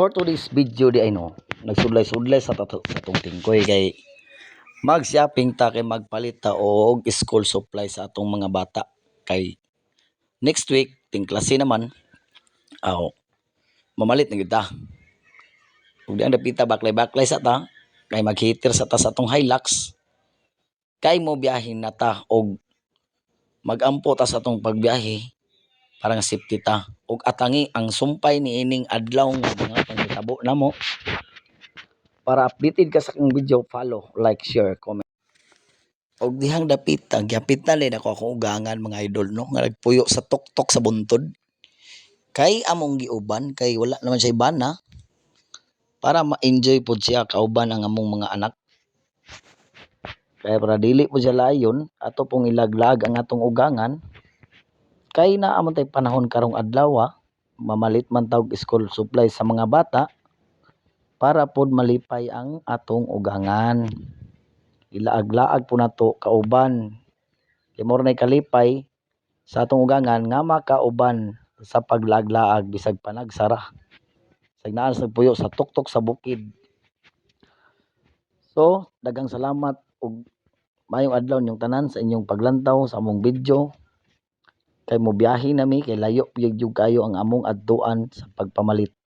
for today's video di ay no, nagsudlay-sudlay sa atong tingkoy kay mag-shopping ta kay magpalit ta og school supply sa atong mga bata kay next week ting klase naman aw mamalit na gid ta. Ug di ang dapita baklay-baklay sa ta kay maghitir sa ta sa atong Hilux kay mo biyahin na ta og magampo ta sa atong pagbiyahe para nga safety ta ug atangi ang sumpay ni ining adlaw nga mga panghitabo namo. Para updated ka sa akong video, follow, like, share, comment. Og dihang dapita gyapit na din ako akong ugangan mga idol no nga nagpuyo sa tuktok sa buntod kay among giuban kay wala naman siya bana para ma-enjoy pud siya kauban ang among mga anak. Kaya para dili po siya layon ato pong ilaglag ang atong ugangan kay naamon tay panahon karong adlaw mamalit man tawag school supply sa mga bata para pod malipay ang atong ugangan. Ilaag-laag po nato kauban kay mura nay kalipay sa atong ugangan nga makauban sa paglaag-laag bisag panagsara sag naa sa puyo sa tuktok sa bukid. So daghang salamat ug maayong adlaw ninyong tanan sa inyong paglantaw sa among video. Kay mo biyahe nami kay layo gyud kayo ang among adtuan sa pagpamalit.